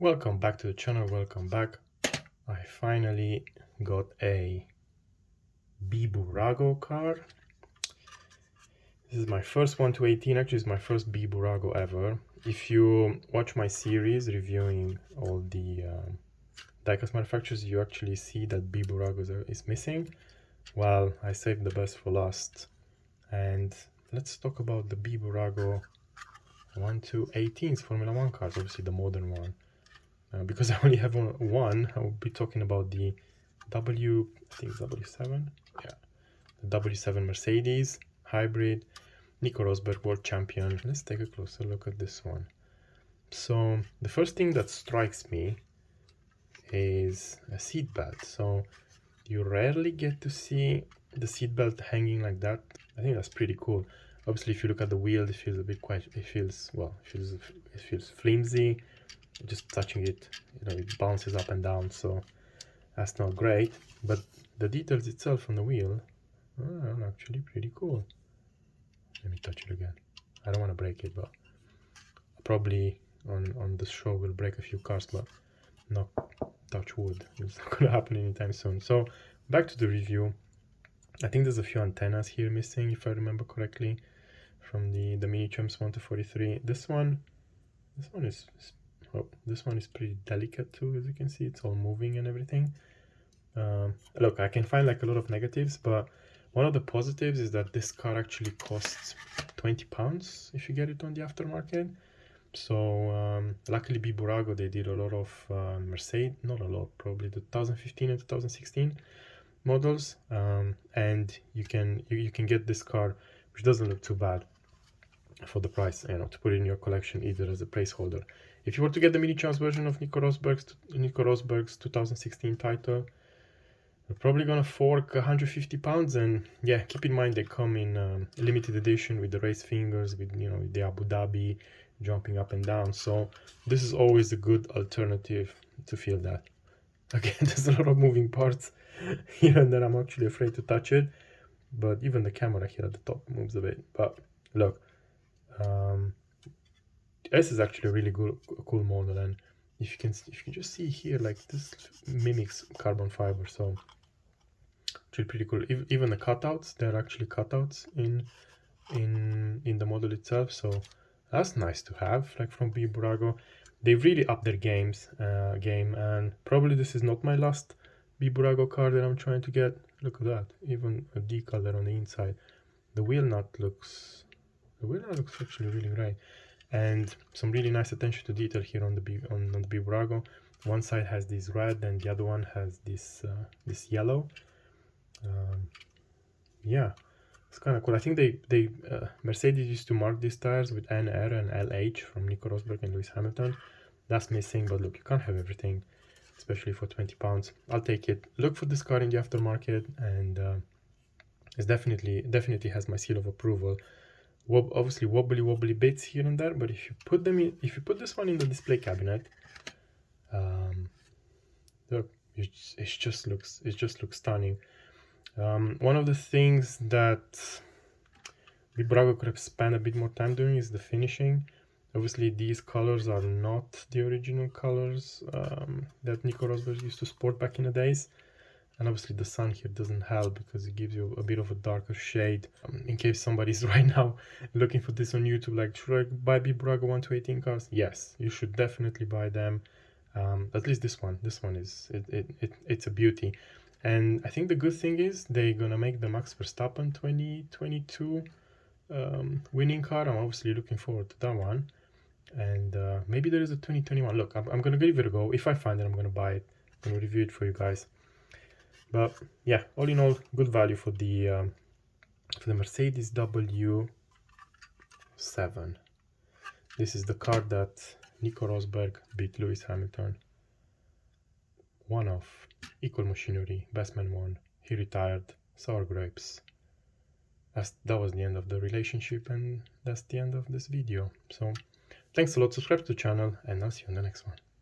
Welcome back to the channel, welcome back. I finally got a Bburago car. This is my first 1 to 18, actually it's my first Bburago ever. If you watch my series reviewing all the diecast manufacturers, you actually see that Bburago is missing. Well, I saved the best for last. And let's talk about the Bburago 1 to 18s Formula 1 cars, obviously the modern one. Because I only have one, I will be talking about the I think it's W7, yeah, the W7 Mercedes hybrid, Nico Rosberg world champion. Let's take a closer look at this one. So the first thing that strikes me is a seat belt. So you rarely get to see the seat belt hanging like that. I think that's pretty cool. Obviously, if you look at the wheel, it feels a bit it feels flimsy. Just touching it, it bounces up and down, so that's not great. But the details itself on the wheel are actually pretty cool. Let me touch it again. I don't want to break it, but probably on the show we'll break a few cars, but not touch wood. It's not gonna happen anytime soon. So back to the review. I think there's a few antennas here missing, if I remember correctly, from the mini champs 1 to 43. This one is pretty delicate too, as you can see. It's all moving and everything. Look, I can find like a lot of negatives, but one of the positives is that this car actually costs £20 if you get it on the aftermarket. So luckily Bburago, they did a lot of Mercedes, not a lot, probably the 2015 and 2016 models, and you can get this car, which doesn't look too bad for the price, to put it in your collection either as a placeholder. If you were to get the mini champs version of Nico Rosberg's 2016 title, you're probably gonna fork £150. And yeah, keep in mind they come in limited edition with the race fingers, with the Abu Dhabi jumping up and down. So this is always a good alternative to feel that. Again, there's a lot of moving parts here and there. I'm actually afraid to touch it, but even the camera here at the top moves a bit. But look, this is actually a really cool model, and if you can just see here, like, this mimics carbon fiber, so actually pretty cool. Even the cutouts, they're actually cutouts in the model itself, so that's nice to have, like, from Bburago. They've really upped their game, and probably this is not my last Bburago car that I'm trying to get. Look at that, even a decal there on the inside. The wheel nut looks actually really great, and some really nice attention to detail here on the Bburago. One side has this red and the other one has this yellow. Yeah, it's kind of cool. I think they Mercedes used to mark these tires with NR and LH from Nico Rosberg and Lewis Hamilton. That's missing, but look, you can't have everything, especially for £20. I'll take it. Look for this car in the aftermarket, and it's definitely has my seal of approval. Obviously wobbly bits here and there, but if you put this one in the display cabinet, look, it just looks stunning. One of the things that Bburago could have spent a bit more time doing is the finishing. Obviously these colors are not the original colors that Nico Rosberg used to sport back in the days. And obviously the sun here doesn't help because it gives you a bit of a darker shade. In case somebody's right now looking for this on YouTube, like, should I buy Bburago 1 to 18 cars? Yes, you should definitely buy them. At least this one. This one it's a beauty. And I think the good thing is they're gonna make the Max Verstappen 2022 winning car. I'm obviously looking forward to that one. And maybe there is a 2021. Look, I'm gonna give it a go. If I find it, I'm gonna buy it. I'm gonna review it for you guys. But yeah, all in all, good value for the Mercedes W7. This is the car that Nico Rosberg beat Lewis Hamilton. One off, equal machinery, best man won. He retired, sour grapes. That was the end of the relationship, and that's the end of this video. So thanks a lot, subscribe to the channel, and I'll see you on the next one.